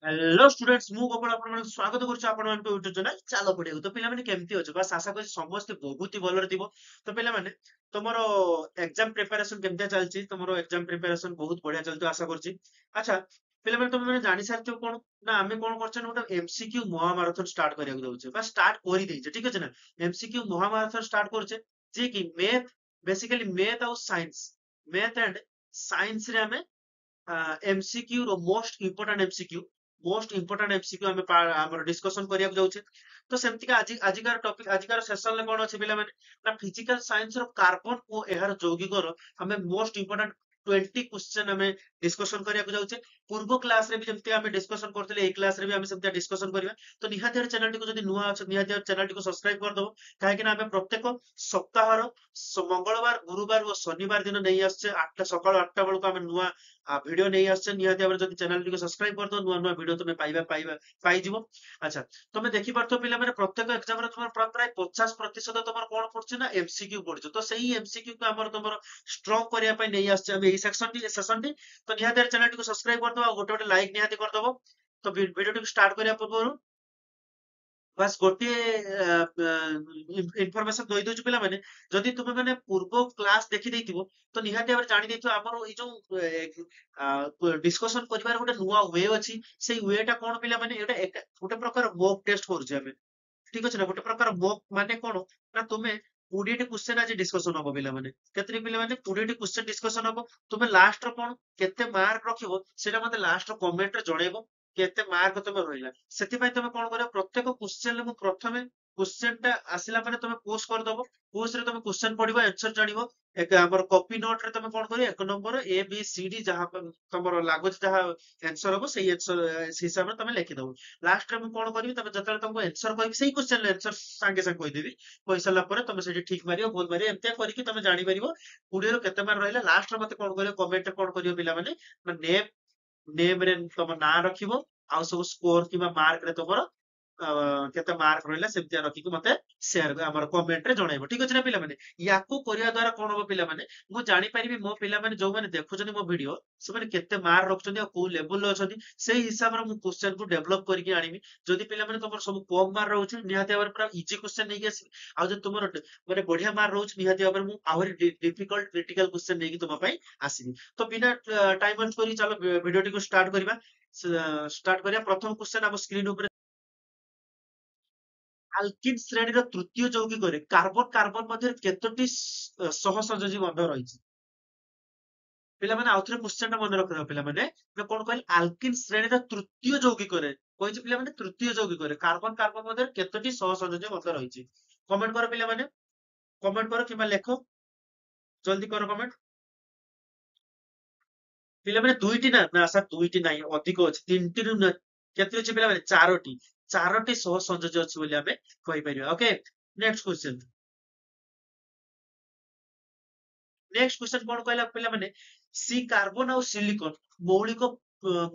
Hello students मु गोपाल आपण ମାନଙ୍କୁ ସ୍ୱାଗତ କରୁଛି ଆପଣ ମାନଙ୍କୁ ୟୁଟ୍ୟୁବ ଚ୍ୟାନେଲ ଚାଲ ପଢିବାକୁ। ତ ପିଲାମାନେ କେମିତି ଅଛ? ବାସ୍ ଆଶା କରୁଛି ସମସ୍ତେ ବହୁତ ହି ଭଲରେ ଥିବ। ତ ପିଲାମାନେ ତମର ଏକ୍ସାମ ପ୍ରିପାରେସନ କେମିତି ଚାଲିଛି? ତମର ଏକ୍ସାମ ପ୍ରିପାରେସନ ବହୁତ ବଢିଆ ଚାଲିଥିବ ଆଶା କରୁଛି। ଆଚ୍ଛା ପିଲାମାନେ ତମେ ମାନେ ଜାଣି ସାରିଥିବ କଣ ନା ଆମେ କଣ କରୁଛେ ନା ଗୋଟେ ଏମସିକ୍ୟୁ ମହାମାରାଥନ ଷ୍ଟାର୍ଟ କରିବାକୁ ଯାଉଛେ ବା ଷ୍ଟାର୍ଟ କରିଦେଇଛେ, ଠିକ ଅଛି ନା। ଏମସିକ୍ୟୁ ମହାମାରାଥନ ଷ୍ଟାର୍ଟ କରୁଛେ ଯେ କି ମେଥ, ବେସିକାଲି ମେଥ ଆଉ ସାଇନ୍ସ, ମେଥ ଆଣ୍ଡ ସାଇନ୍ସ ରେ ଆମେ एमसीक्यू रो मोस्ट इंपोर्टेंट एमसीक्यू आम आम डिस्कसन करिया जाउछे। तो सेमती का आजिकार टॉपिक आजिकार सेशन ले कोन अछि पिला माने ना फिजिकल साइंस रो कार्बन ओ एहार यौगिक रो हमें मोस्ट इंपोर्टेंट 20 क्वेश्चन हमें डिस्कशन करिया जाउछे। पूर्व क्लास रे भी जेमती हमें डिस्कशन करथिले ए क्लास रे भी हमें सेमती डिस्कशन करिया। तो निहाती चैनल टी को जदी नुवा अछि निहाती चैनल टी को सब्सक्राइब कर दबो, काहे कि ना हमें प्रत्येक सप्ताह रो मंगलवार गुरुवार और शनिवार दिन नहीं आछे 8टा सकाळ 8टा बेलको हमें नुवा भिडियो नहीं आछे। निहाती भाबरे जदी चैनल टी को सब्सक्राइब कर दो नुवा नुवा भिडियो तुमे पाई जिवो। अच्छा तमे देखि पारतो पिला माने प्रत्येक एग्जाम रे तुमर प्राय 50% तुमर कोन पड़छ ना एमसीक्यू पड़छ। तो सेही एमसीक्यू को हमर तुमर स्ट्रांग करिया पई नहीं आछे हम एही सेशन टी। तो निहाती चैनल टी को सब्सक्राइब कर दो, गोटे गोटे लाइक निहाती कर दबो। तो वीडियो टी स्टार्ट करिया पूर्व बास गोटे इनफॉरमेशन दई दउछु पिला माने जदि तुमे माने पूर्व क्लास देखि देइथिबो तो निहाती भाबरे जानि देइथिबो हमर ई जो डिस्कशन करिवार गोटे नुवा वे अछि। सेई वे टा कोन पिला माने एटा गोटे प्रकार मॉक टेस्ट करूछे हमें, ठीक अछि ना। गोटे प्रकार मॉक माने कोन ना तुमे 20 टी क्वेश्चन आज डिस्कशन हबो पिला माने केतरी पिला माने 20 टी क्वेश्चन डिस्कशन हबो। तुमे लास्ट रो कोन केते मार्क रखिबो सेटा मते लास्ट रो कमेंट रे जणेबो केते मार्क तुमे रहिला। सेति पय तुमे कोन करियो प्रत्येक क्वेश्चन ले मु प्रथमे क्वेश्चन टा आसिला माने तुमे पोस्ट कर दबो। पोस्ट रे तुमे क्वेश्चन पढिबो आंसर जानिबो। एक हमर कॉपी नोट रे तुमे कोन करियो एक number A B C D जहां तमरो लागुच जहां आंसर हबो सेही आंसर हिसाब रे तुमे लिखि दबो। लास्ट रे मु कोन करबी तमे जतले तुमको आंसर कहबी सेही क्वेश्चन रे आंसर संगे संग कहि देबी। कहि सारला परे तुमे सेठी ठीक मारियो भूल मारियो एमतिया करिकि तुमे जानि परिबो 20 रो केते मार्क रहिला। लास्ट रे मते कोन करियो कमेंट रे कोन करियो पिला माने ना नेम रे तुम ना रखिबो आ सब स्कोर किबा मार्क रे तुमरो केते मार्क रहिला सेमतिया रखिकि मते शेयर हमर कमेंट रे जणाइबो, ठीक अछि ना पिला माने। याकू करिया द्वारा कोन हो पिला माने मु जानि परिबि मो पिला माने जो माने देखुछनी मो वीडियो से माने केते मार्क रखछनी आ को लेवल रे अछनी सेही हिसाब रे मु क्वेश्चन को डेवलप करिकि आनिबि। जदि पिला माने तुमर सब कम मार्क रहउछ निहाती भाबरे पूरा इजी क्वेश्चन नै आसी आ जे तुमर माने बढ़िया मार्क रहउछ निहाती भाबरे मु आहुरी डिफिकल्ट क्रिटिकल क्वेश्चन नै तुम पई आसीबि। तो बिना टाइम वेस्ट करी चलो वीडियो टी को स्टार्ट करिबा। स्टार्ट करिया प्रथम क्वेश्चन हम स्क्रीन ऊपर आल्किन श्रेणीर तृतीय यौगिकरे कार्बन कार्बन मध्ये केतोटी सहसंयोजी बंध रहिछि? पिलामाने आउथरे क्वेश्चन टा मने रखियो पिलामाने कोन कहल आल्किन श्रेणीर तृतीय यौगिकरे कहिछि पिलामाने तृतीय यौगिकरे कार्बन कार्बन मध्ये केतोटी सहसंयोजी बंध रहिछि? कमेंट करो पिलामाने, कमेंट करो किबा लेखो, जल्दी करो कमेंट। पिलामाने दुईटी ना ना सर दुईटी नाही अधिक अछि तीनटी रु केते अछि पिलामाने चारोटी चारोटी सहसंयोजी अछि बोली हमें कहि परिबा। Okay next question, next question कोन कहला पिला माने सी कार्बन और सिलिकॉन मौलिक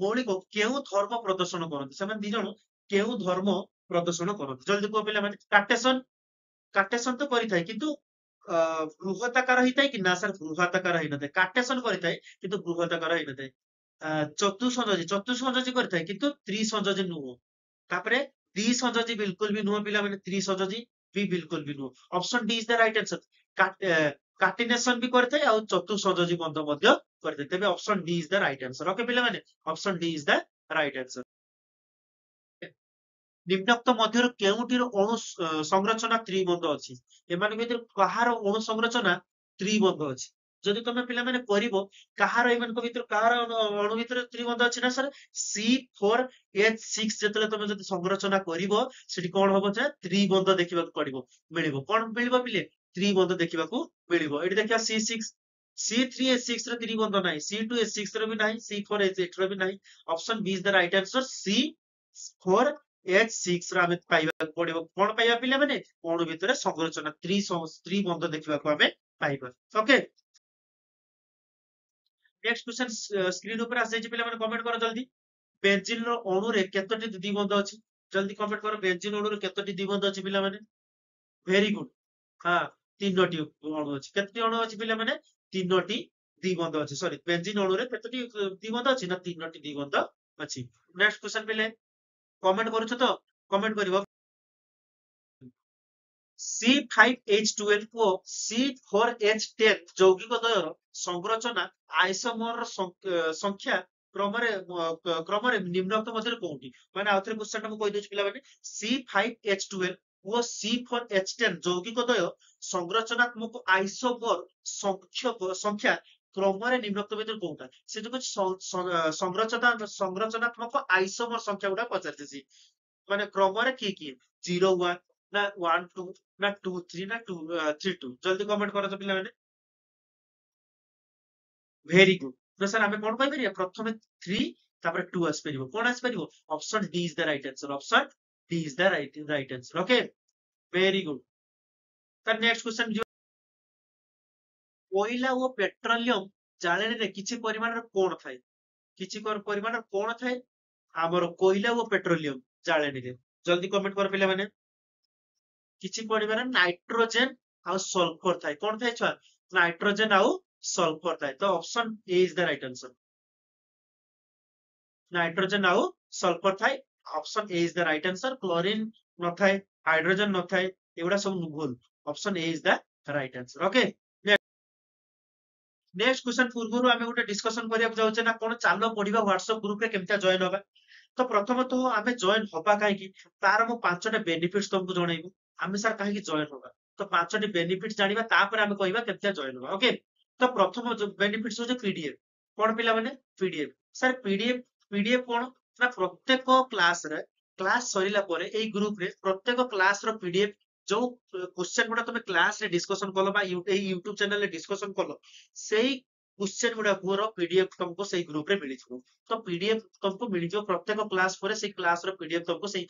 मौलिक केउ धर्म प्रदर्शन करନ୍ତି ସେମାନେ ଦି ଜଣ केउ धर्म प्रदर्शन करନ୍ତି? जल्दी को पिला माने काटेसन तो କରିଥାଏ କିନ୍ତୁ ବୃହତାକାର ହେଇଥାଏ କି ନା ସାର୍ ବୃହତାକାର ହେଇନଥାଏ। କାଟେସନ କରିଥାଏ କିନ୍ତୁ ବୃହତାକାର ହେଇନଥାଏ। ଚତୁଃସଂଯୋଜୀ କରିଥାଏ କିନ୍ତୁ ତ୍ରିସଂଯୋଜୀ ନୁହଁ। ତାପରେ ଦ୍ୱିସଂଯୋଜୀ ବିଲକୁଲ ବି ନୁହଁ ପିଲା ମାନେ ତ୍ରିସଂଯୋଜୀ ବି ବିଲକୁଲ ବି ନୁହଁ। Option D is the right answer. Catenation ବି କରିଥାଏ ଆଉ ଚତୁଃସଂଯୋଜୀ ବନ୍ଧ ମଧ୍ୟ କରିଥାଏ। ତେବେ option D is the right answer. Okay ପିଲାମାନେ option D is the right answer. ନିମ୍ନୋକ୍ତ ମଧ୍ୟରୁ କେଉଁଟିର ଅଣୁ ସଂରଚନା ତ୍ରିବନ୍ଧ ଅଛି? ଏମାନଙ୍କ ଭିତରୁ କାହାର ଅଣୁ ସଂରଚନା ତ୍ରିବନ୍ଧ ଅଛି? ଯଦି ତମେ ପିଲାମାନେ କରିବ କାହାର ଏମାନଙ୍କ ଭିତରୁ କାହାର ଅଣୁ ଭିତରେ ତ୍ରିବନ୍ଧ ଅଛି ନା ସାର୍ C4H6 ଯେତେବେଳେ ତମେ ଯଦି ସଂରଚନା କରିବ ସେଠି କଣ ହବ ଯେ ତ୍ରିବନ୍ଧ ଦେଖିବାକୁ ପଡିବ ମିଳିବ। କଣ ମିଳିବ ପିଲେ? ତ୍ରିବନ୍ଧ ଦେଖିବାକୁ ମିଳିବ। ଏଠି ଦେଖିବା C6 C3H6 ର ତ୍ରିବନ୍ଧ ନାହିଁ, C2H6 ର ବି ନାହିଁ, C4H8 ର ବି ନାହିଁ। Option B is the right answer C4H6 ର ଆମେ ପାଇବାକୁ ପଡିବ। କଣ ପାଇବା ପିଲାମାନେ? ଅଣୁ ଭିତରେ ସଂରଚନା ତ୍ରିବନ୍ଧ ଦେଖିବାକୁ ଆମେ ପାଇବା। ଓକେ नेक्स्ट क्वेश्चन स्क्रीन ऊपर आसे पिलाମାନେ कमेंट करो जल्दी। बेंजीन रो अणुरे केतोटी द्विबंध अछि? जल्दी कमेंट करो बेंजीन अणुरे केतोटी द्विबंध अछि पिलाମାନେ? वेरी गुड हां तीनोटी अणु अछि। केतोटी अणु अछि पिलाମାନେ? तीनोटी द्विबंध अछि। सॉरी बेंजीन अणुरे केतोटी द्विबंध अछि ना तीनोटी द्विबंध ଅଛି। ନେକ୍ସଟ क्वेश्चन ପିଲେ କମେଣ୍ଟ କରୁଛ ତ କମେଣ୍ଟ କରିବ। C5H12 ଓ C4H10 ଯୌଗିକ ଦ୍ୱୟର ସଂରଚନା ଆଇସୋମରର ସଂଖ୍ୟା କ୍ରମରେ ନିମ୍ନୋକ୍ତ ମଧ୍ୟରେ କୋଉଠି? ମାନେ ଆଉଥରେ କ୍ୱେଶ୍ଚନ ଟା ମୁଁ କହିଦଉଛି ପିଲାମାନେ। C5H12 ଓ C4H10 ଯୌଗିକ ଦ୍ୱୟ ସଂରଚନାତ୍ମକ ଆଇସୋମର ସଂଖ୍ୟା କ୍ରମରେ ନିମ୍ନୋକ୍ତ ଭିତରୁ କୋଉଟା? ସେ ଯୋଉ ସଂରଚନାତ୍ମକ ଆଇସୋମର ସଂଖ୍ୟା ଗୁଡା ପଚାରିଛି। ମାନେ କ୍ରମରେ କିଏ 0 1 ନା 1 2 ନା 2 3 ନା 3 2? ଜଲ୍ଦି କମେଣ୍ଟ କର ତ ପିଲାମାନେ। Very good. ତ ସାର୍ ଆମେ କଣ କହିପାରିବା? ପ୍ରଥମେ 3 ତାପରେ 2 ଆସିପାରିବ। କଣ ଆସିପାରିବ? Option D is the right answer. Option D is the right answer. Okay, very good. ତାର ନେକ୍ସଟ କ୍वेଶ୍ଚନ ଯିବା। କୋଇଲା ଓ ପେଟ୍ରୋଲିୟମ ଜାଳେଣୀରେ କିଛି ପରିମାଣର କଣ ଥାଏ? କିଛି ପରିମାଣର କଣ ଥାଏ ଆମର କୋଇଲା ଓ ପେଟ୍ରୋଲିୟମ ଜାଳେଣୀରେ? ଜଲ୍ଦି କମେଣ୍ଟ କର ପିଲାମାନେ। କିଛି ପରିମାଣ ନାଇଟ୍ରୋଜେନ ଆଉ ସଲଫର ଥାଏ। କଣ ଥାଏ ଛୁଆ? ନାଇଟ୍ରୋଜେନ ଆଉ ସଲଫର ଥାଏ। ତ option A is the right answer. Nitrogen ଆଉ ସଲଫର ଥାଏ। Option A is the right answer. Chlorine ନଥାଏ, ହାଇଡ୍ରୋଜେନ ନଥାଏ, ଏଗୁଡା ସବୁ ଭୁଲ। Option A is the right answer. Okay, next question ପୂର୍ବରୁ ଆମେ ଗୋଟେ ଡିସ୍କସନ କରିବାକୁ ଯାଉଛେ ନା କଣ? ଚାଲ ପଢିବା ହ୍ୱାଟ୍ସଆପ ଗ୍ରୁପରେ କେମିତି ଜଏନ ହବା। ତ ପ୍ରଥମତଃ ଆମେ ଜଏନ ହବା କାହିଁକି, ତାର ମୁଁ 5ଟା ବେନିଫିଟ ତମକୁ ଜଣେଇବି। ଆମେ ସାର୍ କାହିଁକି ଜଏନ ହବା, ତ 5ଟି ବେନିଫିଟ ଜାଣିବା, ତାପରେ ଆମେ କହିବା କେମିତି ଜଏନ ହବା। ଓକେ, ତ ପ୍ରଥମ ବେନିଫିଟ ହଉଛି ପିଡିଏଫ। କଣ ପିଲାମାନେ? ପିଡିଏଫ। ସାର୍ ପିଡିଏଫ କଣ ନା ପ୍ରତ୍ୟେକ କ୍ଲାସ ସରିଲା ପରେ ଏଇ ଗ୍ରୁପରେ ପ୍ରତ୍ୟେକ କ୍ଲାସର ପିଡିଏଫ, ଯୋଉ କ୍ୱେଶ୍ଚନ ଗୁଡା ତମେ କ୍ଲାସରେ ଡିସ୍କସନ କଲ ବା ଏଇ ୟୁଟ୍ୟୁବ ଚ୍ୟାନେଲରେ ଡିସ୍କସନ କଲ, ସେଇ କ୍ୱେଶ୍ଚନ ଗୁଡାକର ପିଡିଏଫ ତମକୁ ସେଇ ଗ୍ରୁପରେ ମିଳିଯିବ। ତ ପିଡିଏଫ ତମକୁ ମିଳିଯିବ ପ୍ରତ୍ୟେକ କ୍ଲାସ ପରେ। ସେଇ କ୍ଲାସର ପିଡିଏଫ ତମକୁ ସେଇ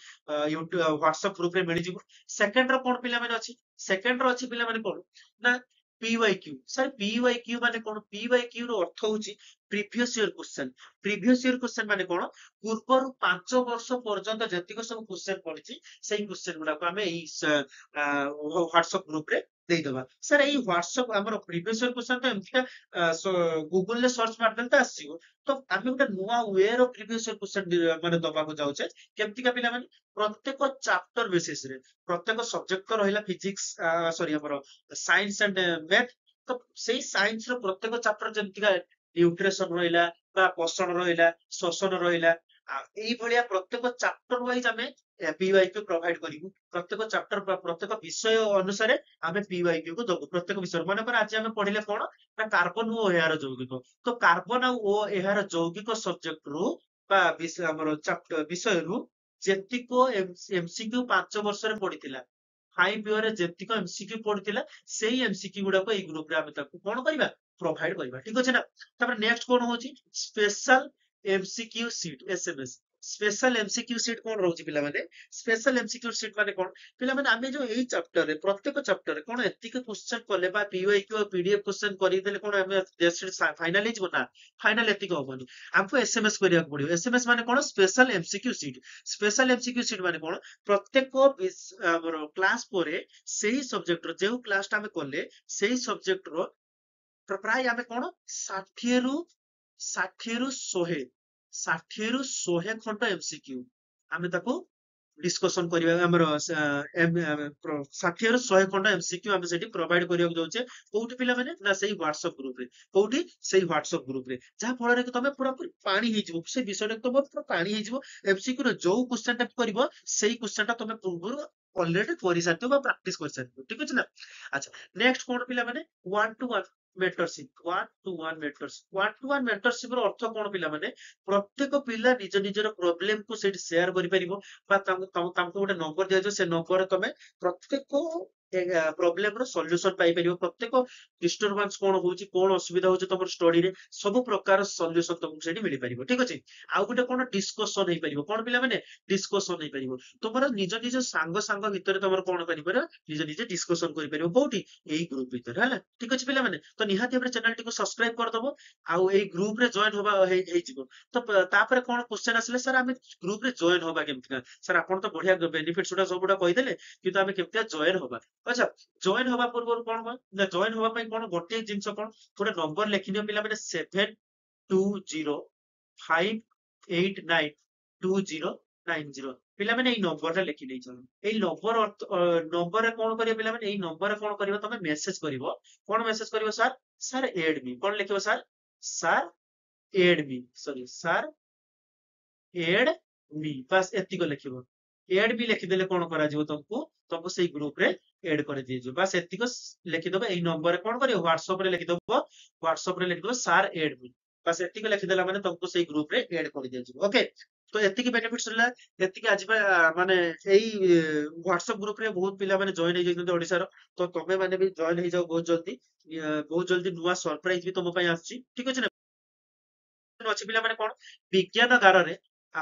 ୟୁଟ୍ୟୁବ ହ୍ୱାଟ୍ସଆପ ଗ୍ରୁପରେ ମିଳିଯିବ। ସେକେଣ୍ଡ ର କଣ ପିଲାମାନେ ଅଛି? ସେକେଣ୍ଡ ର ଅଛି ପିଲାମାନେ କଣ ନା PYQ। ସାର୍ PYQ ମାନେ କଣ? PYQ ର ଅର୍ଥ ହଉଛି previous year question. Previous year question ମାନେ କଣ? ପୂର୍ବରୁ 5 ବର୍ଷ ପର୍ଯ୍ୟନ୍ତ ଯେତିକି ସବୁ କ୍ୱେଶ୍ଚନ ପଡିଛି ସେଇ କ୍ୱେଶ୍ଚନ ଗୁଡାକୁ ଆମେ ଏଇ ହ୍ୱାଟ୍ସଆପ ଗ୍ରୁପରେ ଦେଇଦବା। ସାର୍ ଏଇ ହ୍ୱାଟ୍ସଆପ ଆମର ପ୍ରିଭିୟସ ଇୟର କ୍ୱେଶ୍ଚନ ତ ଏମିତିକା ଗୁଗୁଲରେ ସର୍ଚ୍ଚ ମାରିଦେଲେ ତ ଆସିଯିବ। ତ ଆମେ ଗୋଟେ ନୂଆ ୱେର ପ୍ରିଭିୟସ ଇୟର କ୍ୱେଶ୍ଚନ ମାନେ ଦବାକୁ ଯାଉଛେ। କେମିତିକା ପିଲାମାନେ? ପ୍ରତ୍ୟେକ ଚାପ୍ଟର ବେସିସରେ, ପ୍ରତ୍ୟେକ ସବଜେକ୍ଟ ତ ରହିଲା ଫିଜିକ୍ସ, ସରି ଆମର ସାଇନ୍ସ ଆଣ୍ଡ ମ୍ୟାଥ। ତ ସେଇ ସାଇନ୍ସ ର ପ୍ରତ୍ୟେକ ଚାପ୍ଟର ଯେମିତିକା ନ୍ୟୁଟ୍ରିସନ ରହିଲା ବା ପୋଷଣ ରହିଲା, ଶ୍ୱସନ ରହିଲା, ଏଇଭଳିଆ ପ୍ରତ୍ୟେକ ଚାପ୍ଟର ୱାଇଜ ଆମେ PYQ ପ୍ରୋଭାଇଡ କରିବୁ। ପ୍ରତ୍ୟେକ ଚାପ୍ଟର ପ୍ରତ୍ୟେକ ବିଷୟ ଅନୁସାରେ ଆମେ PYQ କୁ ଦବୁ। ପ୍ରତ୍ୟେକ ବିଷୟ ମନେକର ଆଜି ଆମେ ପଢିଲେ କଣ ନା କାର୍ବନ ଓ ଏହାର ଯୌଗିକ। ତ କାର୍ବନ ଆଉ ଓ ଏହାର ଯୌଗିକ ସବଜେକ୍ଟ ରୁ ବା ଆମର ବିଷୟରୁ ଯେତିକ MCQ 5 ବର୍ଷରେ ପଡିଥିଲା, 5 ଇୟରରେ ଯେତିକ MCQ ପଡିଥିଲା, ସେଇ MCQ ଗୁଡାକ ଏଇ ଗ୍ରୁପରେ ଆମେ ତାକୁ କଣ କରିବା? ପ୍ରୋଭାଇଡ କରିବା। ଠିକ ଅଛି ନା? ତାପରେ ନେକ୍ସଟ କଣ ହଉଛି? Special MCQ seat, SMS। Special MCQ seat କଣ ରହୁଛି ପିଲାମାନେ? ସ୍ପେଶାଲ MCQ ସିଟ୍ ମାନେ କଣ? ପିଲାମାନେ ଆମେ ଯୋଉ ଏଇ ଚାପ୍ଟରରେ ପ୍ରତ୍ୟେକ ଚାପ୍ଟରରେ କଣ ଏତିକି କ୍ୱେଶ୍ଚନ କଲେ ବା PYQ ଆଉ PDF କ୍ୱେଶ୍ଚନ କରିଦେଲେ କଣ ଆମେ ଫାଇନାଲ ହେଇଯିବ? ନା, ଫାଇନାଲ ଏତିକି ହବନି। ଆମକୁ SMS କରିବାକୁ ପଡିବ। SMS ମାନେ କଣ? Special MCQ seat. Special MCQ seat ମାନେ କଣ? ପ୍ରତ୍ୟେକ ଆମର କ୍ଲାସ ପରେ ସେଇ ସବଜେକ୍ଟର ଯୋଉ କ୍ଲାସଟା ଆମେ କଲେ ସେଇ ସବଜେକ୍ଟର ପ୍ରାୟ ଆମେ କଣ 60ରୁ 100 ଖଣ୍ଡ MCQ ଆମେ ତାକୁ ଡିସ୍କସନ କରିବା। ଆମର 60ରୁ 100 ଖଣ୍ଡ MCQ ଆମେ ସେଠି ପ୍ରୋଭାଇଡ କରିବାକୁ ଯାଉଛେ। କୋଉଠି ପିଲାମାନେ? ନା ସେଇ ହ୍ୱାଟ୍ସଆପ ଗ୍ରୁପରେ। କୋଉଠି? ସେଇ ହ୍ୱାଟ୍ସଆପ ଗ୍ରୁପରେ। ଯାହା ଫଳରେ କି ତମେ ପୁରା ପାଣି ହେଇଯିବ, ସେ ବିଷୟଟା ତମେ ପୁରା ପାଣି ହେଇଯିବ। MCQ ର ଯୋଉ କ୍ୱେଶ୍ଚନ ଟା କରିବ ସେଇ କ୍ୱେଶ୍ଚନ ଟା ତମେ ପୂର୍ବରୁ ଅଲରେଡି କରିସାରିଥିବ ବା ପ୍ରାକ୍ଟିସ କରିସାରିଥିବ। ଠିକ ଅଛି ନା? ଆଚ୍ଛା, ନେକ୍ସଟ କଣ ପିଲାମାନେ? 1-to-1 ମେଣ୍ଟରସିପ। 1-to-1 ମେଣ୍ଟରସିପ। 1-to-1 ମେଣ୍ଟରସିପ ର ଅର୍ଥ କଣ ପିଲାମାନେ? ପ୍ରତ୍ୟେକ ପିଲା ନିଜ ନିଜର ପ୍ରୋବ୍ଲେମକୁ ସେଇଠି ସେୟାର କରିପାରିବ ବା ତାଙ୍କୁ ଗୋଟେ ନମ୍ବର ଦିଆଯିବ। ସେ ନମ୍ବରରେ ତମେ ପ୍ରତ୍ୟେକ ପ୍ରୋବ୍ଲେମ ର ସଲ୍ୟୁସନ ପାଇପାରିବ। ପ୍ରତ୍ୟେକ ଡିଷ୍ଟରବାନ୍ସ କଣ ହଉଛି, କଣ ଅସୁବିଧା ହଉଛି ତମର ଷ୍ଟଡିରେ, ସବୁ ପ୍ରକାର ସଲ୍ୟୁସନ ତମକୁ ସେଠି ମିଳିପାରିବ। ଠିକ ଅଛି? ଆଉ ଗୋଟେ କଣ? ଡିସ୍କସନ ହେଇପାରିବ। କଣ ପିଲାମାନେ? ଡିସ୍କସନ ହେଇପାରିବ। ତମର ନିଜ ସାଙ୍ଗ ଭିତରେ ତମର କଣ କରିପାରିବ? ନିଜେ ଡିସ୍କସନ କରିପାରିବ। କୋଉଠି? ଏଇ ଗ୍ରୁପ ଭିତରେ। ହେଲା, ଠିକ ଅଛି ପିଲାମାନେ? ତ ନିହାତି ଭାବରେ ଚ୍ୟାନେଲଟିକୁ ସବସ୍କ୍ରାଇବ କରିଦବ ଆଉ ଏଇ ଗ୍ରୁପରେ ଜଏନ ହବା ହେଇଯିବ। ତ ତାପରେ କଣ କ୍ୱେଶ୍ଚନ ଆସିଲେ ସାର୍ ଆମେ ଗ୍ରୁପରେ ଜଏନ ହବା କେମିତି? ସାର୍ ଆପଣ ତ ବଢିଆ ବେନିଫିଟ ଗୁଡା ସବୁଗୁଡା କହିଦେଲେ, କିନ୍ତୁ ଆମେ କେମିତି ଜଏନ ହବା? ଆଚ୍ଛା, ଜଏନ ହବା ପୂର୍ବରୁ କଣ ନା ଜଏନ ହବା ପାଇଁ କଣ ଗୋଟିଏ ଜିନିଷ, କଣ ଗୋଟେ ନମ୍ବର ଲେଖିନିଅ ପିଲାମାନେ, 7205 892090 ପିଲାମାନେ ଏଇ ନମ୍ବରଟା ଲେଖି ନେଇଛ। ଏଇ ନମ୍ବର ନମ୍ବରରେ କଣ କରିବ ପିଲାମାନେ, ଏଇ ନମ୍ବରରେ କଣ କରିବ ତମେ ମେସେଜ କରିବ। କଣ ମେସେଜ କରିବ ସାର୍, ସାର୍ ଏଡ୍ ମି। କଣ ଲେଖିବ ସାର୍, ସାର୍ ଏଡ୍ ମି, ସରି ସାର୍ ଏଡ୍ ମି, ବାସ୍ ଏତିକ ଲେଖିବ। ଏଡ୍ ମି ଲେଖିଦେଲେ କଣ କରାଯିବ, ତମକୁ ସେଇ ଗ୍ରୁପ ରେ ଏଡ୍ କରିଦିଆଯିବ। ବାସ୍ ଏତିକ ଲେଖିଦବ। ଏଇ ନମ୍ବରରେ କଣ କରିବ, ହ୍ୱାଟ୍ସଆପ ରେ ଲେଖିଦବ। ହ୍ୱାଟ୍ସଆପ ରେ ଲେଖିଦବ ସାର୍ ଏଡ୍ ମି, ବାସ୍ ଏତିକି ଲେଖିଦେଲା ମାନେ ତମକୁ ସେଇ ଗ୍ରୁପ ରେ ଏଡ୍ କରିଦିଆଯିବ। ଓକେ, ତ ଏତିକି ବେନିଫିଟ୍ସ ରହିଲା। ଏତିକି ଆଜି ମାନେ ଏଇ ହ୍ୱାଟ୍ସଆପ ଗ୍ରୁପ ରେ ବହୁତ ପିଲାମାନେ ଜଏନ ହେଇଯାଇଛନ୍ତି ଓଡିଶାର। ତ ତମେ ମାନେ ବି ଜଏନ ହେଇଯାଉ ବହୁତ ଜଲ୍ଦି। ବହୁତ ଜଲ୍ଦି ନୂଆ ସରପ୍ରାଇଜ ବି ତମ ପାଇଁ ଆସୁଛି, ଠିକ ଅଛି ନା। ଅଛି ପିଲାମାନେ କଣ, ବିଜ୍ଞାନ ଗାରରେ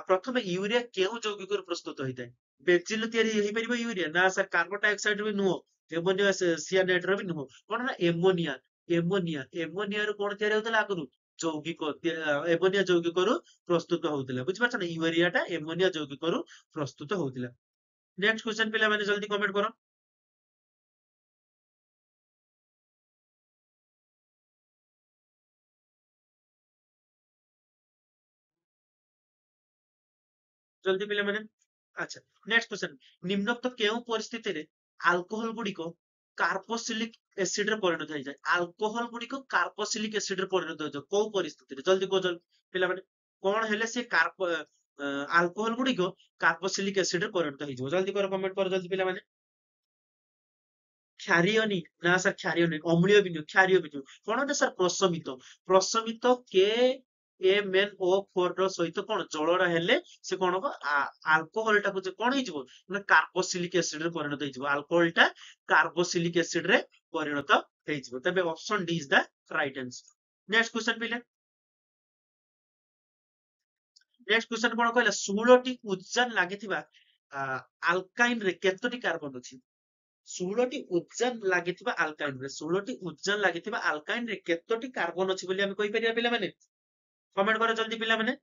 ପ୍ରଥମେ ୟୁରିଆ କେଉଁ ଯୌଗିକରୁ ପ୍ରସ୍ତୁତ ହେଇଥାଏ? ବେଞ୍ଜିନ ତିଆରି ହେଇପାରିବ ୟୁରିଆ? ନା ସାର୍ କାର୍ବନ ଡାଇଅକ୍ସାଇଡ ବି ନୁହଁ, ଏମୋନିଆ ସିଆନେଟ ର ବି ନୁହଁ। କଣ ନା ଏମୋନିଆ। ଏମୋନିଆରୁ କଣ ତିଆରି ହଉଥିଲା ଆଗରୁ, ଯୌଗିକ ଏମୋନିଆ ଯୌଗିକରୁ ପ୍ରସ୍ତୁତ ହଉଥିଲା। ବୁଝିପାରୁଛ ନା, ୟୁରିଆ ଟା ଏମୋନିଆ ଯୌଗିକରୁ ପ୍ରସ୍ତୁତ ହଉଥିଲା। ନେକ୍ସଟ କ୍ୱେଶ୍ଚନ ପିଲାମାନେ ଜଲ୍ଦି କମେଣ୍ଟ କର। ଜଲ୍ଦି ପିଲାମାନେ। ଆଚ୍ଛା, ନେକ୍ସଟ କ୍ୱେଶ୍ଚନ, ନିମ୍ନୋକ୍ତ କେଉଁ ପରିସ୍ଥିତିରେ ଆଲକୋହଲ ଗୁଡିକ କାର୍ବୋସିଲିକ ଏସିଡ ରେ ପରିଣତ ହେଇଯାଏ? ଆଲକୋହଲ ଗୁଡିକ କାର୍ବୋସିଲିକ ଏସିଡ ରେ ପରିଣତ ହେଇଯାଏ କୋଉ ପରିସ୍ଥିତିରେ? ଜଲ୍ଦି କୁହ ଜଲ୍ଦି ପିଲାମାନେ। କଣ ହେଲେ ସେ ଆଲକୋହଲ ଗୁଡିକ କାର୍ବୋସିଲିକ ଏସିଡ ରେ ପରିଣତ ହେଇଯିବ? ଜଲ୍ଦି କର, କମେଣ୍ଟ କର ଜଲ୍ଦି ପିଲାମାନେ। କ୍ଷାରିୟନି, ନା ସାର୍ କ୍ଷାରିୟ ନୁହେଁ, ଅମ୍ଳୀୟ ବି ନୁହେଁ, କ୍ଷାରୀୟ ବି ନୁହେଁ। କଣ ନା ସାର୍ ପ୍ରଶମିତ। ପ୍ରଶମିତ KMnO4 ର ସହିତ କଣ ଜଳଟା ହେଲେ ସେ କଣ ହବ, ଆଲକୋହଲ ଟାକୁ କଣ ହେଇଯିବ ନା କାର୍ବୋସିଲିକ ଏସିଡ ରେ ପରିଣତ ହେଇଯିବ। ଆଲକୋହଲ ଟା କାର୍ବୋସିଲିକ ଏସିଡ ରେ ପରିଣତ ହେଇଯିବ। ତେବେ option D is the right answer. Next question ପିଲା, ନେକ୍ସଟ କ୍ୱେଶ୍ଚନ କଣ କହିଲା, 16ଟି ଉଜାନ ଲାଗିଥିବା ଆଲକାଇନ ରେ କେତୋଟି କାର୍ବନ ଅଛି? 16ଟି ଉଜାନ ଲାଗିଥିବା ଆଲକାଇନ ରେ, 16ଟି ଉଜାନ ଲାଗିଥିବା ଆଲକାଇନ ରେ କେତୋଟି କାର୍ବନ ଅଛି ବୋଲି ଆମେ କହିପାରିବା ପିଲାମାନେ? କମେଣ୍ଟ କର ଜଲ୍ଦି ପିଲାମାନେ।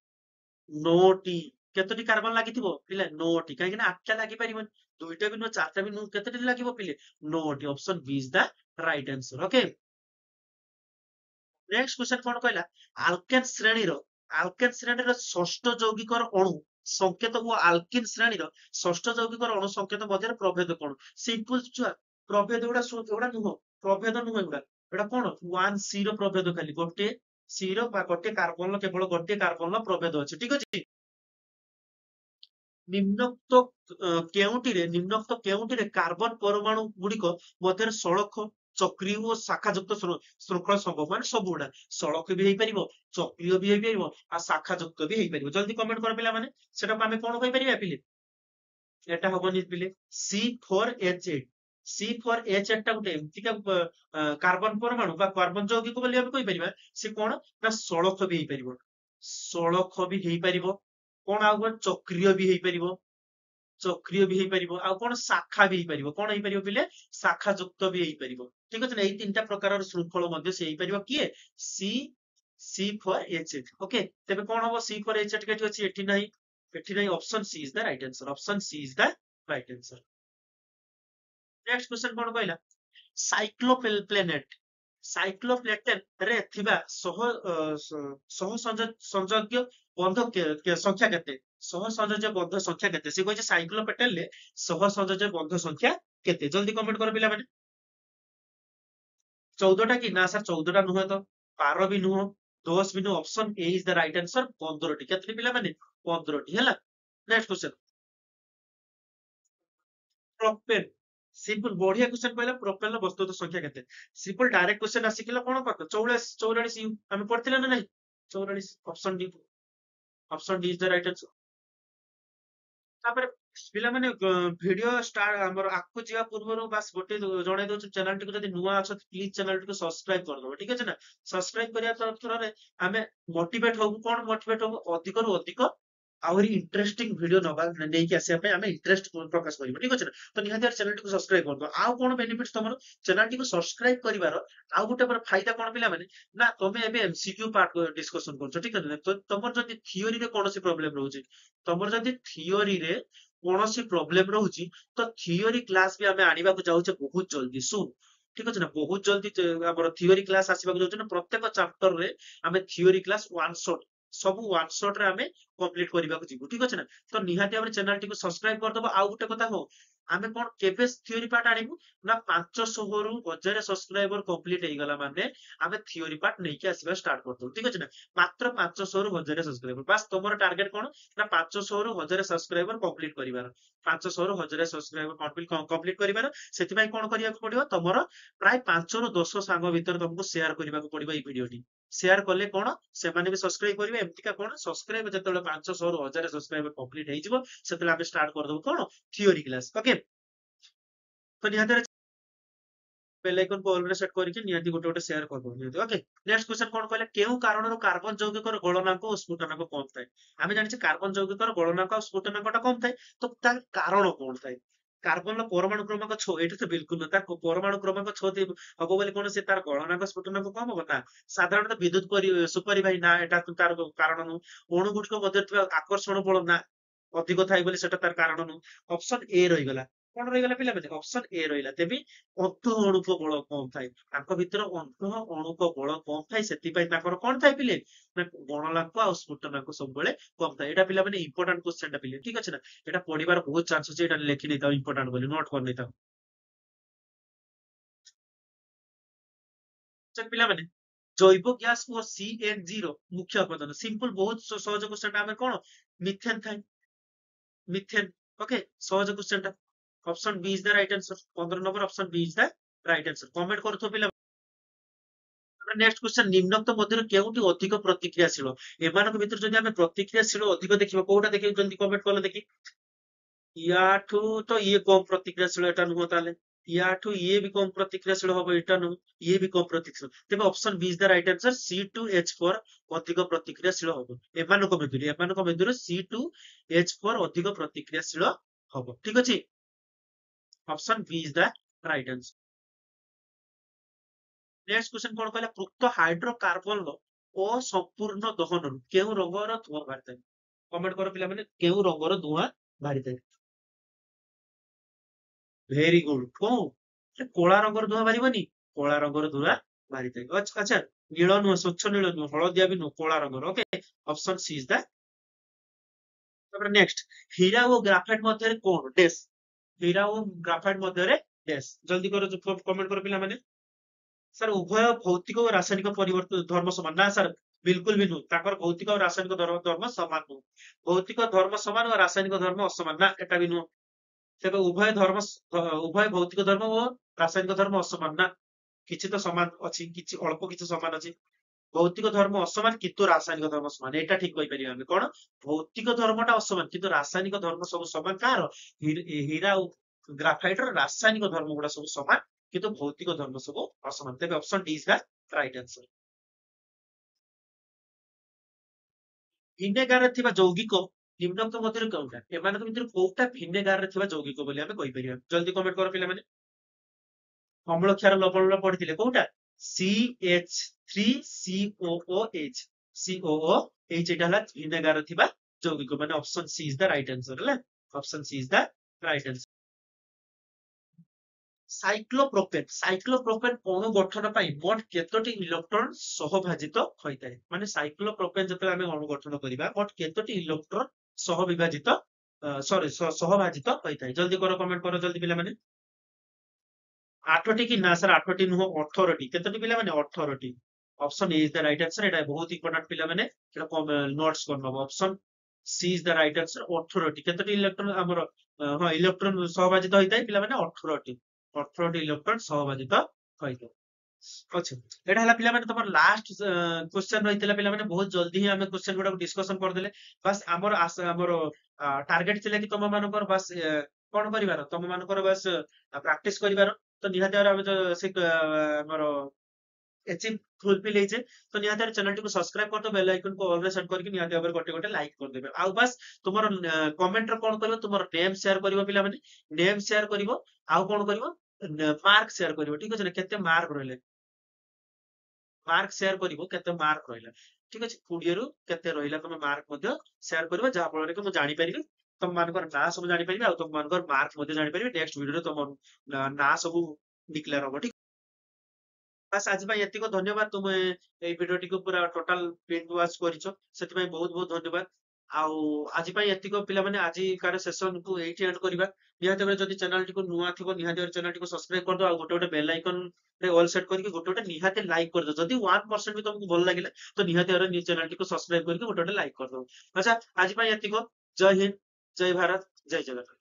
9ଟି। କେତୋଟି କାର୍ବନ ଲାଗିଥିବ ପିଲା? 9ଟି। କାହିଁକି ନା 8ଟା ଲାଗିପାରିବନି, 2ଟା ବି ନୁହଁ, 4ଟା ବି ନୁହଁ, କେତୋଟି ଲାଗିବ ପିଲେ? 9ଟି। Option B is the right answer. Okay, next question କଣ କହିଲା, ଆଲକେନ ଶ୍ରେଣୀର ଷଷ୍ଠ ଯୌଗିକର ଅଣୁ ସଂକେତ ଓ ଆଲକିନ ଶ୍ରେଣୀର ଷଷ୍ଠ ଯୌଗିକର ଅଣୁ ସଂକେତ ମଧ୍ୟରେ ପ୍ରଭେଦ କଣ? ସିମ୍ପଲ ଛୁଆ, ପ୍ରଭେଦ ଏଗୁଡା ନୁହଁ, ପ୍ରଭେଦ ନୁହଁ ଏଗୁଡା। ଏଗୁଡା କଣ, 1C ର ପ୍ରଭେଦ, ଖାଲି ଗୋଟେ ସି ର ବା ଗୋଟେ କାର୍ବନର କେବଳ ଗୋଟେ କାର୍ବନର ପ୍ରଭେଦ ଅଛି, ଠିକ ଅଛି। ନିମ୍ନୋକ୍ତ କେଉଁଟିରେ କାର୍ବନ ପରମାଣୁ ଗୁଡିକ ମଧ୍ୟରେ ସଳଖ, ଚକ୍ରୀୟ ଓ ଶାଖାଯୁକ୍ତ ଶୃଙ୍ଖଳ ସମ୍ଭବ? ମାନେ ସବୁଗୁଡା ସଳଖ ବି ହେଇପାରିବ, ଚକ୍ରୀୟ ବି ହେଇପାରିବ, ଆଉ ଶାଖାଯୁକ୍ତ ବି ହେଇପାରିବ। ଜଲ୍ଦି କମେଣ୍ଟ କର ପିଲାମାନେ, ସେଟାକୁ ଆମେ କଣ କହିପାରିବା ପିଲେ? ଏଟା ହବନି ପିଲେ, C4H8। C4H8 ଟା ଗୋଟେ ଏମିତିକା କାର୍ବନ ପରମାଣୁ ବା କାର୍ବନ ଯୌଗିକ ବୋଲି ଆମେ କହିପାରିବା। ସେ କଣ ନା ସଳଖ ବି ହେଇପାରିବ, ସଳଖ ବି ହେଇପାରିବ, କଣ ଆଉ କଣ ଚକ୍ରୀୟ ବି ହେଇପାରିବ, ଚକ୍ରୀୟ ବି ହେଇପାରିବ, ଆଉ କଣ ଶାଖା ବି ହେଇପାରିବ। କଣ ହେଇପାରିବ ପିଲେ? ଶାଖା ଯୁକ୍ତ ବି ହେଇପାରିବ, ଠିକ ଅଛି ନା। ଏଇ ତିନିଟା ପ୍ରକାରର ଶୃଙ୍ଖଳ ମଧ୍ୟ ସେ ହେଇପାରିବ। କିଏ? C C4H8। ଓକେ, ତେବେ କଣ ହବ, C4H8 ଏଠି ଅଛି, ଏଠି ନାହିଁ, ଏଠି ନାହିଁ। Option C is the right answer. Option C is the right answer. Next question କଣ କହିଲା, ସାଇକ୍ଲୋପ୍ଲେନେଟ, ସାଇକ୍ଲୋପ୍ଲେଟେନ ରେ ଥିବା ସହ ସଂଯୋଗ୍ୟ ବନ୍ଧ ସଂଖ୍ୟା କେତେ? ସହ ସଂଯୋଜ୍ୟ ବନ୍ଧ ସଂଖ୍ୟା କେତେ? ସେ କହିଛି ସାଇକ୍ଲୋପେଟେନ ରେ ସହ ସଂଯୋଜ୍ୟ ବନ୍ଧ ସଂଖ୍ୟା କେତେ? ଜଲ୍ଦି କମେଣ୍ଟ କର ପିଲାମାନେ। 14ଟା କି? ନା ସାର୍ 14ଟା ନୁହେଁ ତ, 12 ବି ନୁହଁ, 10 ବି ନୁହଁ। Option A is the right answer. 15ଟି। କେତେଟି ପିଲାମାନେ? 15ଟି। ହେଲା, ନେକ୍ସଟ କ୍ୱେଶ୍ଚନ, ପ୍ରୋପେନ। ସିମ୍ପଲ, ବଢିଆ କ୍ୱେଶ୍ଚନ କହିଲା, ପ୍ରୋପେନ ର ବସ୍ତୁଗତ ସଂଖ୍ୟା କେତେ? ସିମ୍ପଲ ଡାଇରେକ୍ଟ କ୍ୱେଶ୍ଚନ ଆସିଥିଲା, କଣ କରିବ? 44 ଆମେ ପଢିଥିଲେ ନା ନାଇଁ? 44। Option D, option D is the right answer. ତାପରେ ପିଲାମାନେ ଭିଡିଓ ଆମର ଆଗକୁ ଯିବା ପୂର୍ବରୁ ବାସ୍ ଗୋଟେ ଜଣେଇ ଦଉଛି, ଚ୍ୟାନେଲ ଟିକୁ ଯଦି ନୂଆ ଅଛନ୍ତି ପ୍ଲିଜ ଚ୍ୟାନେଲ ଟିକୁ ସବସ୍କ୍ରାଇବ କରିଦବ, ଠିକ ଅଛି ନା। ସବସ୍କ୍ରାଇବ କରିବା ଥରରେ ଆମେ ମୋଟିଭେଟ ହବୁ। କଣ ମୋଟିଭେଟ ହବୁ? ଅଧିକରୁ ଅଧିକ ଆହୁରି ଇଣ୍ଟରେଷ୍ଟିଂ ଭିଡିଓ ନେଇକି ଆସିବା ପାଇଁ ଆମେ ଇଣ୍ଟରେଷ୍ଟ ପ୍ରକାଶ କରିବୁ, ଠିକ ଅଛି ନା। ତ ନିହାତି ଚ୍ୟାନେଲ ଟିକୁ ସବସ୍କ୍ରାଇବ କରିଦବ। ଆଉ କଣ ବେନିଫିଟ ତମର, ଚ୍ୟାନେଲ ଟିକୁ ସବସ୍କ୍ରାଇବ କରିବାର ଆଉ ଗୋଟେ ଫାଇଦା କଣ ପିଲାମାନେ, ନା ତମେ ଏବେ MCQ ପାର୍ଟ ଡିସ୍କସନ କରୁଛ, ଠିକ ଅଛି ନା। ତ ତମର ଯଦି ଥିଓରିରେ କୌଣସି ପ୍ରୋବ୍ଲେମ ରହୁଛି, ତମର ଯଦି ଥିଓରିରେ କୌଣସି ପ୍ରୋବ୍ଲେମ ରହୁଛି, ତ ଥିଓରି କ୍ଲାସ ବି ଆମେ ଆଣିବାକୁ ଯାଉଛେ ବହୁତ ଜଲ୍ଦି ସୁନ୍, ଠିକ ଅଛି ନା। ବହୁତ ଜଲ୍ଦି ଆମର ଥିଓରି କ୍ଲାସ ଆସିବାକୁ ଯାଉଛି ନା। ପ୍ରତ୍ୟେକ ଚାପ୍ଟରରେ ଆମେ ଥିଓରି କ୍ଲାସ ୱାନ୍ ଶଟ ସବୁ वन शॉट रे आमे कंप्लीट करबा को जीवु ठीक अछि ना तो निहाती भाबरे चैनल टिको सब्सक्राइब कर दबो आउ गुटे कथा हो आमे कोन केबे थ्योरी पार्ट आनिबु ना 500 रु 1000 सब्सक्राइबर कंप्लीट हे गला माने आमे थ्योरी पार्ट नै के आसीबा स्टार्ट कर दो ठीक अछि ना मात्र 500 रु 1000 सब्सक्राइबर बस तोमर टारगेट कोन ना 500 रु 1000 सब्सक्राइबर कंप्लीट करिवार 500 रु 1000 सब्सक्राइबर कंप्लीट करिवार सेति भाई कोन करिया को पडिबो तोमर प्राय 5 रु 10 सांग भीतर तुमको शेयर करबा को पडिबो ई वीडियो टी शेयर कले कोन ସେମାନେ ବି ସବସ୍କ୍ରାଇବ କରିବେ ଏମିତିକା କଣ ସବସ୍କ୍ରାଇବ ଯେତେବେଳେ 500 ରୁ 1000 ସବସ୍କ୍ରାଇबर କମ୍ପ୍ଲିଟ ହେଇଯିବ ସେତେବେଳେ ଆମେ ଷ୍ଟାର୍ଟ କରିଦବୁ କଣ ଥିଓରି କ୍ଲାସ ଓକେ ତ ନିହାତି ବେଲ ଆଇକନ କୁ ଅଲ ରେ ସେଟ କରିକି ନିହାତି ଗୋଟେ ଗୋଟେ ସେୟାର କରିଦବୁ ନିହାତି ଓକେ ନେକ୍ସଟ କ୍वेश्चन କଣ କହିଲେ କେଉଁ କାରଣରୁ କାର୍ବନ ଯୌଗିକର ଗଳନାଙ୍କ ଓ ସ୍ଫୁଟନାଙ୍କ କମ ଥାଏ ଆମେ ଜାଣିଛେ କାର୍ବନ ଯୌଗିକର ଗଳନାଙ୍କ ଆଉ ସ୍ଫୁଟନାଙ୍କଟା କମ ଥାଏ ତ ତାର କାରଣ କଣ ଥାଏ କାର୍ବନର ପରମାଣୁ କ୍ରମାଙ୍କ 6 ଏଇଟା ତ ବିଲକୁଲ ନୁହେଁ ତାର ପରମାଣୁ କ୍ରମାଙ୍କ 6 ହବ ବୋଲି କଣ ସେ ତାର ଗଳନାଙ୍କ ସ୍ଫୁଟନାଙ୍କ କମ ହବ ନା ସାଧାରଣତଃ ବିଦ୍ୟୁତ ସୁପରିବାହୀ ନା ଏଟା ତାର କାରଣ ନୁହଁ ଅଣୁ ଗୁଡିକ ମଧ୍ୟରେ ଥିବା ଆକର୍ଷଣ ବଳ ନା ଅଧିକ ଥାଏ ବୋଲି ସେଟା ତାର କାରଣ ନୁହଁ ଅପସନ ଏ ରହିଗଲା କଣ ରହିଗଲା ପିଲାମାନେ ଅପସନ ଏ ରହିଲା ତେବେ ଅନ୍ତଃ ଅଣୁକ ବଳ କମ ଥାଏ ତାଙ୍କ ଭିତରେ ଅନ୍ତଃ ଅଣୁକ ବଳ କମ ଥାଏ ସେଥିପାଇଁ ତାଙ୍କର କଣ ଥାଏ ପିଲେ ନା ଗଣନାଙ୍କ ଆଉ ସ୍ଫୁଟନାଙ୍କ ସବୁବେଳେ କମ ଥାଏ ଏଇଟା ପିଲାମାନେ ଇମ୍ପୋର୍ଟାଣ୍ଟ କ୍ୱେଶ୍ଚନ ଟା ପିଲେ ଠିକ ଅଛି ନା এটা পড়িবার ବହୁତ ଚାନ୍ସ ଅଛି ଏଇଟା ଲେଖି ନେଇଥାଉ ଇମ୍ପୋର୍ଟାଣ୍ଟ ବୋଲି ନୋଟ କରି ନେଇଥାଉ ପିଲାମାନେ ଜୈବ ଗ୍ୟାସ ଓ CNG ର ମୁଖ୍ୟ ଉପାଦାନ ସିମ୍ପଲ ବହୁତ ସହଜ କ୍ୱେଶ୍ଚନ ଟା ଆମେ କଣ ମିଥେନ ଥାଏ ମିଥେନ ଓକେ ସହଜ କ୍ୱେଶ୍ଚନ ଟା option B is the right answer 15 number option B is the right answer comment କରୁଥିବ ପିଲା ନେକ୍ସଟ କ୍ୱେଶ୍ଚନ ନିମ୍ନୋକ୍ତ ମଧ୍ୟରୁ କେଉଁଟି ଅଧିକ ପ୍ରତିକ୍ରିୟାଶୀଳ ଏମାନଙ୍କ ଭିତରୁ ଯଦି ଆମେ ପ୍ରତିକ୍ରିୟାଶୀଳ ଅଧିକ ଦେଖିବା କୋଉଟା ଦେଖିବା ଜଲ୍ଦି କମେଣ୍ଟ କଲେ ଦେଖି याठू तो ये कम प्रतिक्रियाशील एटा नुह ताले याठू ये भी कम प्रतिक्रियाशील हबो एटा नु ये भी कम प्रतिक्रियाशील तेबे option B is the right answer C2H4 अधिक प्रतिक्रियाशील हबो एमानको मेदुरे C2H4 अधिक प्रतिक्रियाशील हबो ठीक अछि option B is the right answer next question कोन कहला पृक्त हाइड्रोकार्बन लो असंपूर्ण दहन केउ रंगर धुआं बाहरिଥାଏ कमेंट करो पिला माने केउ रंगर धुआं बाहरिଥାଏ ଭେରି ଗୁଡ କଣ ସେ କଳା ରଙ୍ଗର ଧୂଆଁ ବାହାରିବନି କଳା ରଙ୍ଗର ଧୂଆଁ ବାହାରିଥାଏ ଆଚ୍ଛା ନୀଳ ନୁହଁ ସ୍ୱଚ୍ଛ ନୀଳ ନୁହଁ ହଳଦିଆ ବି ନୁହଁ କଳା ରଙ୍ଗର ଓକେ ଅପସନ ସି ଇଜ ଦ ତାପରେ ନେକ୍ସଟ ହୀରା ଓ ଗ୍ରାଫାଇଟ ମଧ୍ୟରେ କଣ ଡେସ୍ ହୀରା ଓ ଗ୍ରାଫାଇଟ ମଧ୍ୟରେ ଡେସ୍ ଜଲ୍ଦି କର କମେଣ୍ଟ କର ପିଲାମାନେ ସାର୍ ଉଭୟ ଭୌତିକ ଓ ରାସାୟନିକ ପରିବର୍ତ୍ତନ ଧର୍ମ ସମାନ ନା ସାର୍ ବିଲକୁଲ ବି ନୁହଁ ତାଙ୍କର ଭୌତିକ ଆଉ ରାସାୟନିକ ଧର୍ମ ସମାନ ନୁହଁ ଭୌତିକ ଧର୍ମ ସମାନ ଓ ରାସାୟନିକ ଧର୍ମ ଅସମାନ ନା ଏଟା ବି ନୁହଁ ତେବେ ଉଭୟ ଭୌତିକ ଧର୍ମ ଓ ରାସାୟନିକ ଧର୍ମ ଅସମାନ ନା କିଛି ତ ସମାନ ଅଛି କିଛି ଅଳ୍ପ କିଛି ସମାନ ଅଛି ଭୌତିକ ଧର୍ମ ଅସମାନ କିନ୍ତୁ ରାସାୟନିକ ଧର୍ମ ସମାନ ଏଇଟା ଠିକ କହିପାରିବା ଆମେ କଣ ଭୌତିକ ଧର୍ମଟା ଅସମାନ କିନ୍ତୁ ରାସାୟନିକ ଧର୍ମ ସବୁ ସମାନ କାହାର ହୀରା ଆଉ ଗ୍ରାଫାଇଟ ର ରାସାୟନିକ ଧର୍ମ ଗୁଡା ସବୁ ସମାନ କିନ୍ତୁ ଭୌତିକ ଧର୍ମ ସବୁ ଅସମାନ ତେବେ option D is the right answer ଭିନେଗାରରେ ଥିବା ଯୌଗିକ ନିମ୍ନୋକ୍ତ ମଧ୍ୟରୁ କେଉଁଟା ଏମାନଙ୍କ ଭିତରୁ କୋଉଟା ଭିନେଗାରରେ ଥିବା ଯୌଗିକ ବୋଲି ଆମେ କହିପାରିବା ଜଲ୍ଦି କମେଣ୍ଟ କର ପିଲାମାନେ ଅମ୍ଳ କ୍ଷାର ଲବଣର ପଢିଥିଲେ କୋଉଟା CH3COOH COOH ଏଟା ହେଲା ଭିନେଗାରରେ ଥିବା ଯୌଗିକ ମାନେ option C is the right answer ହେଲା option C is the right answer cyclopropane ଅଣୁ ଗଠନ ପାଇଁ ମୋଟ କେତୋଟି ଇଲେକ୍ଟ୍ରନ ସହଭାଜିତ ହୋଇଥାଏ ମାନେ ସାଇକ୍ଲୋପ୍ରୋପେନ ଯେତେବେଳେ ଆମେ ଅଣୁ ଗଠନ କରିବା ମୋଟ କେତୋଟି ଇଲେକ୍ଟ୍ରନ ସହବିଭାଜିତ ସରି ସହଭାଜିତ ହୋଇଥାଏ ଜଲ୍ଦି କର କମେଣ୍ଟ କର ଜଲ୍ଦି ପିଲାମାନେ 8ଟି କି ନା ସାର୍ 8ଟି ନୁହଁ 18ଟି କେତୋଟି ପିଲାମାନେ 18ଟି option A is the right answer ଏଟା ବହୁତ ଇମ୍ପୋର୍ଟାଣ୍ଟ ପିଲାମାନେ ଏଟା ନୋଟ୍ସ କରିନବ option C is the right answer 18ଟି କେତୋଟି ଇଲେକ୍ଟ୍ରନ ଆମର ହଁ ଇଲେକ୍ଟ୍ରନ ସହଭାଜିତ ହୋଇଥାଏ ପିଲାମାନେ 18ଟି ଇଲେକ୍ଟ୍ରନ ସହଭାଜିତ ହୋଇଥାଏ ଅଛି ଏଟା ହେଲା ପିଲାମାନେ ତମର ଲାଷ୍ଟ କ୍ୱେଶ୍ଚନ ରହିଥିଲା ପିଲାମାନେ ବହୁତ ଜଲ୍ଦି ହିଁ ଆମେ କ୍ୱେଶ୍ଚନ ଗୁଡାକୁ ଡିସ୍କସନ କରିଦେଲେ ବାସ୍ ଆମର ଟାର୍ଗେଟ ଥିଲା କି ତମ ମାନଙ୍କର ବାସ୍ କଣ କରିବାର ତମ ମାନଙ୍କର ବାସ୍ ପ୍ରାକ୍ଟିସ କରିବାର ତ ନିହାତି ଭାବରେ ଆମେ ସେ ଆମର ଏଚିଭ୍ ଫୁଲଫିଲ ହେଇଛେ ତ ନିହାତି ଭାବରେ ଚ୍ୟାନେଲଟିକୁ ସବସ୍କ୍ରାଇବ କରିଦେବ ବେଲ ଆଇକନକୁ ଅଲରେ ସେଟ୍ କରିକି ନିହାତି ଭାବରେ ଗୋଟେ ଗୋଟେ ଲାଇକ୍ କରିଦେବେ ଆଉ ବାସ୍ ତୁମର କମେଣ୍ଟରେ କଣ କରିବ ତୁମର ନେମ୍ ସେୟାର କରିବ ପିଲାମାନେ ନେମ୍ ସେୟାର କରିବ ଆଉ କଣ କରିବ ମାର୍କ ସେୟାର କରିବ ଠିକ ଅଛି ନା କେତେ ମାର୍କ ରହିଲେ ମାର୍କ ସେୟାର କରିବ କେତେ ମାର୍କ ରହିଲା ଠିକ ଅଛି 20ରୁ କେତେ ରହିଲା ତମେ ମାର୍କ ମଧ୍ୟ ସେୟାର କରିବ ଯାହା ଫଳରେ କି ମୁଁ ଜାଣିପାରିବି ତମ ମାନଙ୍କର ନାଁ ସବୁ ଜାଣିପାରିବି ଆଉ ତମ ମାନଙ୍କର ମାର୍କ ମଧ୍ୟ ଜାଣିପାରିବି ନେକ୍ସଟ ଭିଡିଓରେ ତମ ନାଁ ସବୁ ଡିକ୍ଲେୟାର ହବ ଠିକ ବାସ୍ ଆଜି ପାଇଁ ଏତିକ ଧନ୍ୟବାଦ। ତୁମେ ଏଇ ଭିଡିଓଟିକୁ ପୁରା ଟୋଟାଲ ବିଞ୍ଜ ୱାଚ୍ କରିଛ, ସେଥିପାଇଁ ବହୁତ ବହୁତ ଧନ୍ୟବାଦ। ଆଉ ଆଜି ପାଇଁ ଏତିକ ପିଲାମାନେ, ଆଜିକାର ସେସନକୁ ଏଇଠି ଏଣ୍ଡ କରିବା। ନିହାତି ଭାବରେ ଯଦି ଚ୍ୟାନେଲଟିକୁ ନୂଆ ଥିବ ନିହାତି ଭାବରେ ଚ୍ୟାନେଲଟିକୁ ସବସ୍କ୍ରାଇବ କରିଦବ, ଆଉ ଗୋଟେ ଗୋଟେ ବେଲ ଆଇକନ ରେ ଅଲ୍ ସେଟ୍ କରିକି ଗୋଟେ ଗୋଟେ ନିହାତି ଲାଇକ୍ କରିଦବ। ଯଦି 1% ବି ତମକୁ ଭଲ ଲାଗିଲା ତ ନିହାତି ଭାବରେ ନିଜ ଚ୍ୟାନେଲଟିକୁ ସବସ୍କ୍ରାଇବ କରିକି ଗୋଟେ ଗୋଟେ ଲାଇକ୍ କରିଦବ। ଆଚ୍ଛା, ଆଜି ପାଇଁ ଏତିକ। ଜୟ ହିନ୍ଦ, ଜୟ ଭାରତ, ଜୟ ଜଗନ୍ନାଥ।